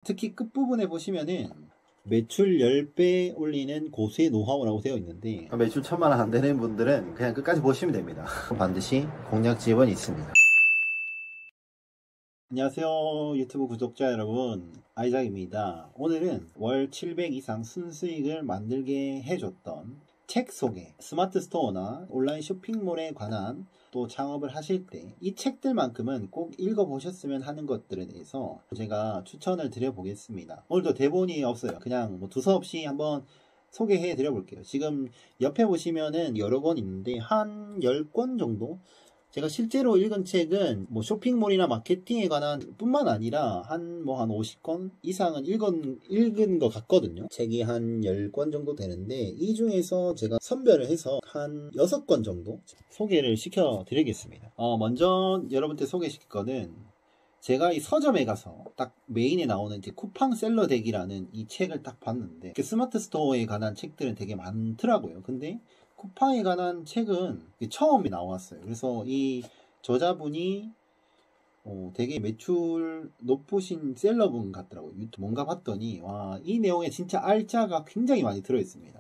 특히 끝부분에 보시면은 매출 10배 올리는 고수의 노하우라고 되어 있는데, 매출 1000만 원 안 되는 분들은 그냥 끝까지 보시면 됩니다. 반드시 공략 지원이 있습니다. 안녕하세요 유튜브 구독자 여러분, 아이작입니다. 오늘은 월 700 이상 순수익을 만들게 해줬던 책 소개, 스마트 스토어나 온라인 쇼핑몰에 관한 또 창업을 하실 때 이 책들만큼은 꼭 읽어보셨으면 하는 것들에 대해서 제가 추천을 드려보겠습니다. 오늘도 대본이 없어요. 그냥 뭐 두서없이 한번 소개해 드려볼게요. 지금 옆에 보시면은 여러 권 있는데 한 10권 정도? 제가 실제로 읽은 책은 뭐 쇼핑몰이나 마케팅에 관한 뿐만 아니라 한 50권 이상은 읽은 것 같거든요. 책이 한 10권 정도 되는데 이 중에서 제가 선별을 해서 한 6권 정도 소개를 시켜 드리겠습니다. 먼저 여러분께 소개시킬 거는 제가 이 서점에 가서 딱 메인에 나오는 이제 쿠팡 셀러 덱이라는 이 책을 딱 봤는데, 스마트 스토어에 관한 책들은 되게 많더라고요. 근데 쿠팡에 관한 책은 처음에 나왔어요. 그래서 이 저자분이 되게 매출 높으신 셀러분 같더라고요. 뭔가 봤더니 와, 이 내용에 진짜 알짜가 굉장히 많이 들어있습니다.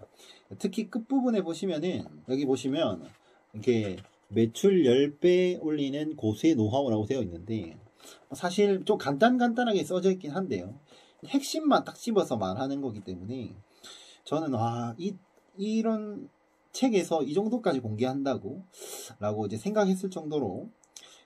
특히 끝부분에 보시면은, 여기 보시면 이렇게 매출 10배 올리는 고수의 노하우라고 되어 있는데, 사실 좀 간단하게 써져 있긴 한데요, 핵심만 딱 집어서 말하는 거기 때문에 저는 이런 책에서 이 정도까지 공개한다고 라고 이제 생각했을 정도로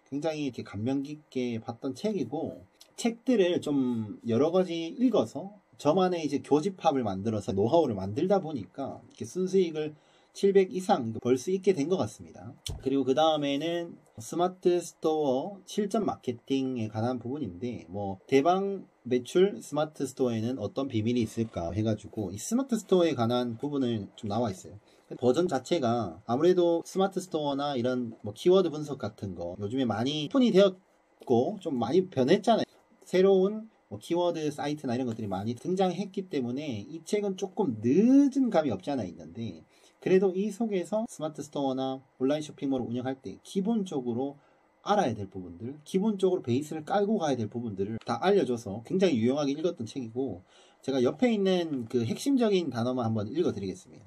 굉장히 이렇게 감명 깊게 봤던 책이고, 책들을 좀 여러 가지 읽어서 저만의 이제 교집합을 만들어서 노하우를 만들다 보니까 이렇게 순수익을 700 이상 벌 수 있게 된 것 같습니다. 그리고 그 다음에는 스마트 스토어 실전 마케팅에 관한 부분인데, 대방 매출 스마트 스토어에는 어떤 비밀이 있을까 해가지고 이 스마트 스토어에 관한 부분을 좀 나와 있어요. 버전 자체가 아무래도 스마트 스토어나 이런 키워드 분석 같은 거 요즘에 많이 오픈이 되었고 좀 많이 변했잖아요. 새로운 키워드 사이트나 이런 것들이 많이 등장했기 때문에 이 책은 조금 늦은 감이 없지 않아 있는데, 그래도 이 속에서 스마트 스토어나 온라인 쇼핑몰을 운영할 때 기본적으로 알아야 될 부분들, 기본적으로 베이스를 깔고 가야 될 부분들을 다 알려줘서 굉장히 유용하게 읽었던 책이고, 제가 옆에 있는 그 핵심적인 단어만 한번 읽어드리겠습니다.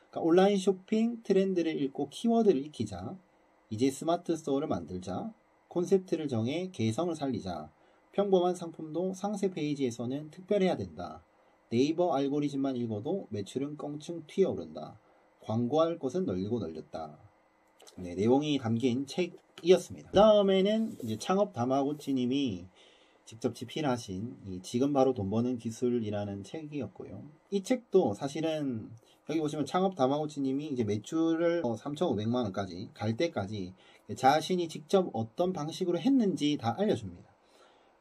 그러니까 온라인 쇼핑 트렌드를 읽고 키워드를 익히자, 이제 스마트 스토어를 만들자, 콘셉트를 정해 개성을 살리자, 평범한 상품도 상세 페이지에서는 특별해야 된다, 네이버 알고리즘만 읽어도 매출은 껑충 튀어오른다, 광고할 곳은 널리고 널렸다. 네, 내용이 담긴 책이었습니다. 그 다음에는 이제 창업 다마고치님이 직접 집필하신 이 지금 바로 돈 버는 기술이라는 책이었고요. 이 책도 사실은 여기 보시면 창업 다마고치님이 이제 매출을 3,500만 원까지 갈 때까지 자신이 직접 어떤 방식으로 했는지 다 알려줍니다.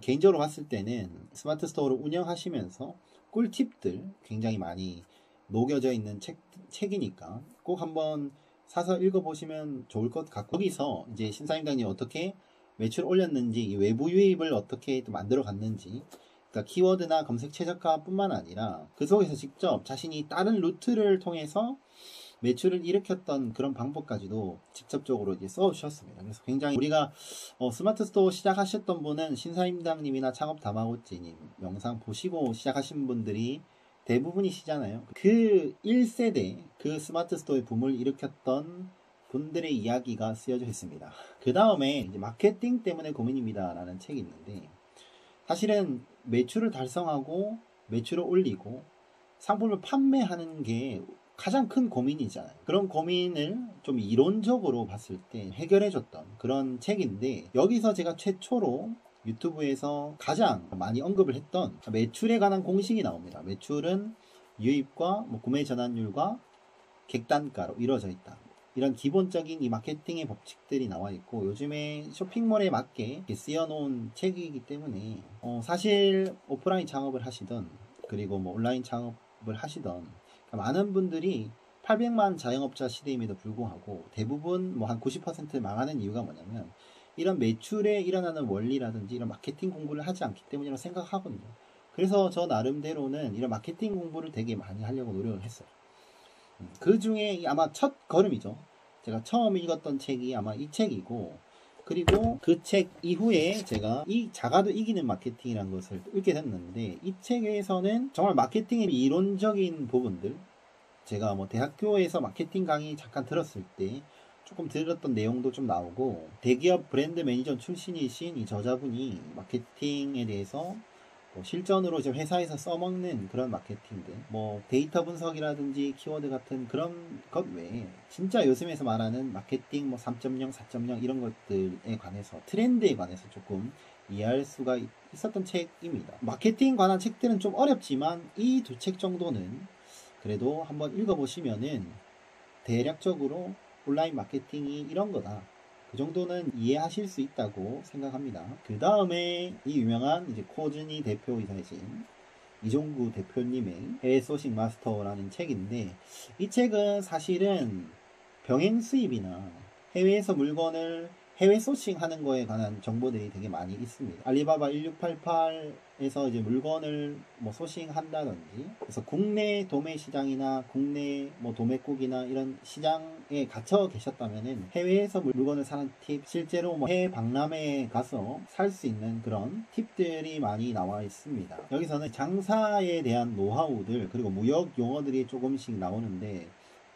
개인적으로 봤을 때는 스마트 스토어를 운영하시면서 꿀팁들 굉장히 많이 녹여져 있는 책이니까 꼭 한번 사서 읽어보시면 좋을 것 같고, 여기서 이제 신사임당이 어떻게 매출 올렸는지, 이 외부 유입을 어떻게 또 만들어 갔는지, 그러니까 키워드나 검색 최저가 뿐만 아니라 그 속에서 직접 자신이 다른 루트를 통해서 매출을 일으켰던 그런 방법까지도 직접적으로 이제 써주셨습니다. 그래서 굉장히 우리가 스마트 스토어 시작하셨던 분은 신사임당님이나 창업 다마고찌님 영상 보시고 시작하신 분들이 대부분이시잖아요. 그 1세대 그 스마트 스토어의 붐을 일으켰던 분들의 이야기가 쓰여져 있습니다. 그 다음에 이제 마케팅 때문에 고민입니다 라는 책이 있는데, 사실은 매출을 달성하고 매출을 올리고 상품을 판매하는 게 가장 큰 고민이잖아요. 그런 고민을 좀 이론적으로 봤을 때 해결해줬던 그런 책인데, 여기서 제가 최초로 유튜브에서 가장 많이 언급을 했던 매출에 관한 공식이 나옵니다. 매출은 유입과 구매 전환율과 객단가로 이루어져 있다. 이런 기본적인 이 마케팅의 법칙들이 나와 있고, 요즘에 쇼핑몰에 맞게 쓰여놓은 책이기 때문에 사실 오프라인 창업을 하시던, 그리고 온라인 창업을 하시던 많은 분들이 800만 자영업자 시대임에도 불구하고 대부분 한 90% 망하는 이유가 뭐냐면 이런 매출에 일어나는 원리라든지 이런 마케팅 공부를 하지 않기 때문이라고 생각하거든요. 그래서 저 나름대로는 이런 마케팅 공부를 되게 많이 하려고 노력을 했어요. 그 중에 아마 첫 걸음이죠. 제가 처음 읽었던 책이 아마 이 책이고, 그리고 그 책 이후에 제가 이 작아도 이기는 마케팅이라는 것을 읽게 됐는데, 이 책에서는 정말 마케팅의 이론적인 부분들, 제가 뭐 대학교에서 마케팅 강의 잠깐 들었을 때 조금 들었던 내용도 좀 나오고, 대기업 브랜드 매니저 출신이신 이 저자분이 마케팅에 대해서 뭐 실전으로 지금 회사에서 써먹는 그런 마케팅들, 뭐 데이터 분석이라든지 키워드 같은 그런 것 외에 진짜 요즘에서 말하는 마케팅 뭐 3.0, 4.0 이런 것들에 관해서, 트렌드에 관해서 조금 이해할 수가 있었던 책입니다. 마케팅 관한 책들은 좀 어렵지만 이 두 책 정도는 그래도 한번 읽어보시면은 대략적으로 온라인 마케팅이 이런 거다, 그 정도는 이해하실 수 있다고 생각합니다. 그 다음에 이 유명한 이제 코즈니 대표이사이신 이종구 대표님의 해외 소싱 마스터라는 책인데, 이 책은 사실은 병행 수입이나 해외에서 물건을 해외 소싱하는 거에 관한 정보들이 되게 많이 있습니다. 알리바바 1688에서 이제 물건을 뭐 소싱한다든지, 그래서 국내 도매 시장이나 국내 뭐 도매국이나 이런 시장에 갇혀 계셨다면은 해외에서 물건을 사는 팁, 실제로 뭐 해외 박람회에 가서 살 수 있는 그런 팁들이 많이 나와 있습니다. 여기서는 장사에 대한 노하우들, 그리고 무역 용어들이 조금씩 나오는데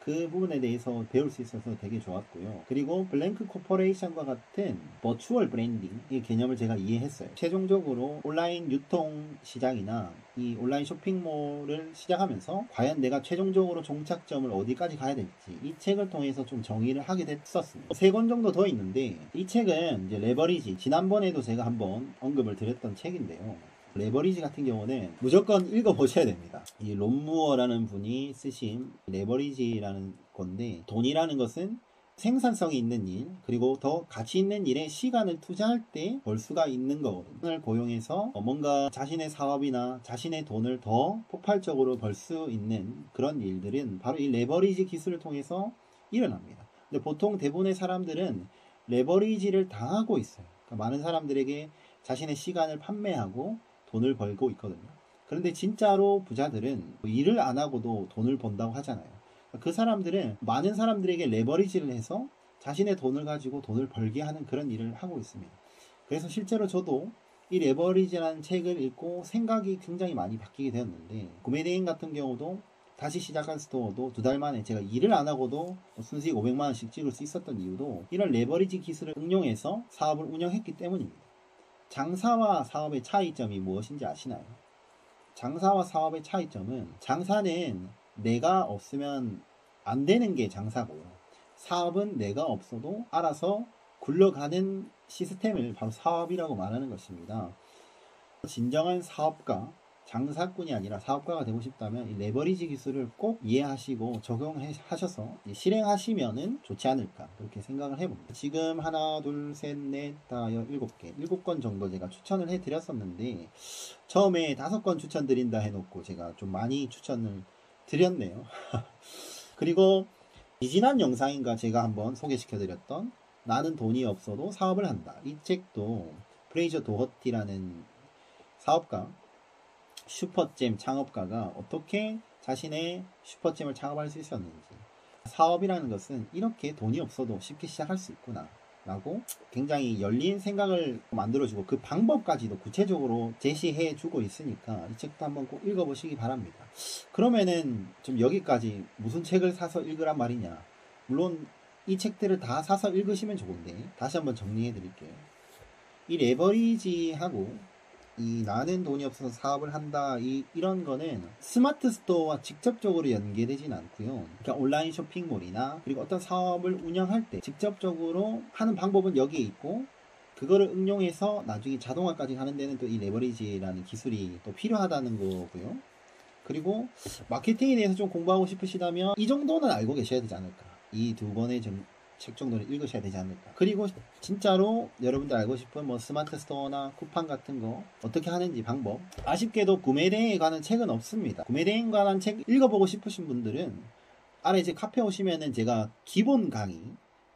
그 부분에 대해서 배울 수 있어서 되게 좋았고요. 그리고 블랭크 코퍼레이션과 같은 버추얼 브랜딩의 개념을 제가 이해했어요. 최종적으로 온라인 유통 시장이나 이 온라인 쇼핑몰을 시작하면서 과연 내가 최종적으로 종착점을 어디까지 가야 될지 이 책을 통해서 좀 정의를 하게 됐었습니다. 3권 정도 더 있는데, 이 책은 이제 레버리지, 지난번에도 제가 한번 언급을 드렸던 책인데요. 레버리지 같은 경우는 무조건 읽어보셔야 됩니다. 이 론무어라는 분이 쓰신 레버리지라는 건데, 돈이라는 것은 생산성이 있는 일, 그리고 더 가치 있는 일에 시간을 투자할 때 벌 수가 있는 거거든요. 돈을 고용해서 뭔가 자신의 사업이나 자신의 돈을 더 폭발적으로 벌 수 있는 그런 일들은 바로 이 레버리지 기술을 통해서 일어납니다. 근데 보통 대부분의 사람들은 레버리지를 당하고 있어요. 그러니까 많은 사람들에게 자신의 시간을 판매하고 돈을 벌고 있거든요. 그런데 진짜로 부자들은 일을 안 하고도 돈을 번다고 하잖아요. 그 사람들은 많은 사람들에게 레버리지를 해서 자신의 돈을 가지고 돈을 벌게 하는 그런 일을 하고 있습니다. 그래서 실제로 저도 이 레버리지라는 책을 읽고 생각이 굉장히 많이 바뀌게 되었는데, 구매대행 같은 경우도 다시 시작한 스토어도 2달 만에 제가 일을 안 하고도 순수익 500만원씩 찍을 수 있었던 이유도 이런 레버리지 기술을 응용해서 사업을 운영했기 때문입니다. 장사와 사업의 차이점이 무엇인지 아시나요? 장사와 사업의 차이점은, 장사는 내가 없으면 안 되는 게 장사고요. 사업은 내가 없어도 알아서 굴러가는 시스템을 바로 사업이라고 말하는 것입니다. 진정한 사업가, 장사꾼이 아니라 사업가가 되고 싶다면 이 레버리지 기술을 꼭 이해하시고 적용하셔서 실행하시면은 좋지 않을까, 그렇게 생각을 해봅니다. 지금 하나, 둘, 셋, 넷, 다, 7개, 7권 정도 제가 추천을 해드렸었는데, 처음에 5권 추천드린다 해놓고 제가 좀 많이 추천을 드렸네요. 그리고 지난 영상인가 제가 한번 소개시켜드렸던 나는 돈이 없어도 사업을 한다, 이 책도 프레이저 도허티라는 사업가, 슈퍼잼 창업가가 어떻게 자신의 슈퍼잼을 창업할 수 있었는지, 사업이라는 것은 이렇게 돈이 없어도 쉽게 시작할 수 있구나 라고 굉장히 열린 생각을 만들어주고 그 방법까지도 구체적으로 제시해 주고 있으니까 이 책도 한번 꼭 읽어보시기 바랍니다. 그러면은 좀 여기까지 무슨 책을 사서 읽으란 말이냐, 물론 이 책들을 다 사서 읽으시면 좋은데 다시 한번 정리해 드릴게요. 이 레버리지하고 이 나는 돈이 없어서 사업을 한다, 이런 거는 스마트 스토어와 직접적으로 연계되진 않고요. 그러니까 온라인 쇼핑몰이나 그리고 어떤 사업을 운영할 때 직접적으로 하는 방법은 여기에 있고, 그거를 응용해서 나중에 자동화까지 하는 데는 또 이 레버리지라는 기술이 또 필요하다는 거고요. 그리고 마케팅에 대해서 좀 공부하고 싶으시다면 이 정도는 알고 계셔야 되지 않을까, 이 2권의 책 정도는 읽으셔야 되지 않을까. 그리고 진짜로 여러분들 알고 싶은 뭐 스마트 스토어나 쿠팡 같은 거 어떻게 하는지 방법, 아쉽게도 구매대행에 관한 책은 없습니다. 구매대행에 관한 책 읽어보고 싶으신 분들은 아래 이제 카페 오시면은 제가 기본 강의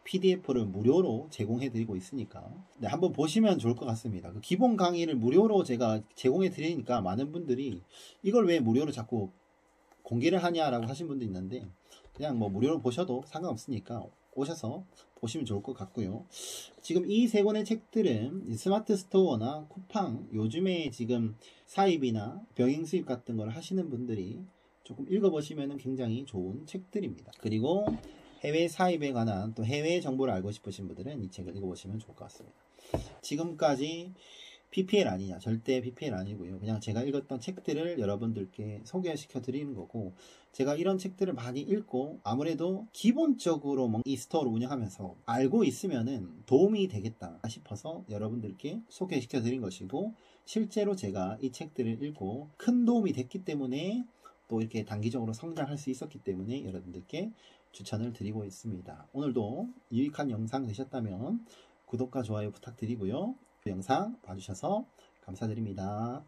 PDF를 무료로 제공해 드리고 있으니까 한번 보시면 좋을 것 같습니다. 그 기본 강의를 무료로 제가 제공해 드리니까 많은 분들이 이걸 왜 무료로 자꾸 공개를 하냐라고 하신 분도 있는데, 그냥 뭐 무료로 보셔도 상관없으니까 오셔서 보시면 좋을 것 같고요. 지금 이 세 권의 책들은 스마트 스토어나 쿠팡, 요즘에 지금 사입이나 병행 수입 같은 걸 하시는 분들이 조금 읽어보시면 굉장히 좋은 책들입니다. 그리고 해외 사입에 관한 또 해외 정보를 알고 싶으신 분들은 이 책을 읽어보시면 좋을 것 같습니다. 지금까지 PPL 아니냐, 절대 PPL 아니고요. 그냥 제가 읽었던 책들을 여러분들께 소개시켜 드리는 거고, 제가 이런 책들을 많이 읽고 아무래도 기본적으로 이 스토어를 운영하면서 알고 있으면은 도움이 되겠다 싶어서 여러분들께 소개시켜 드린 것이고, 실제로 제가 이 책들을 읽고 큰 도움이 됐기 때문에 또 이렇게 단기적으로 성장할 수 있었기 때문에 여러분들께 추천을 드리고 있습니다. 오늘도 유익한 영상 되셨다면 구독과 좋아요 부탁드리고요. 영상 봐주셔서 감사드립니다.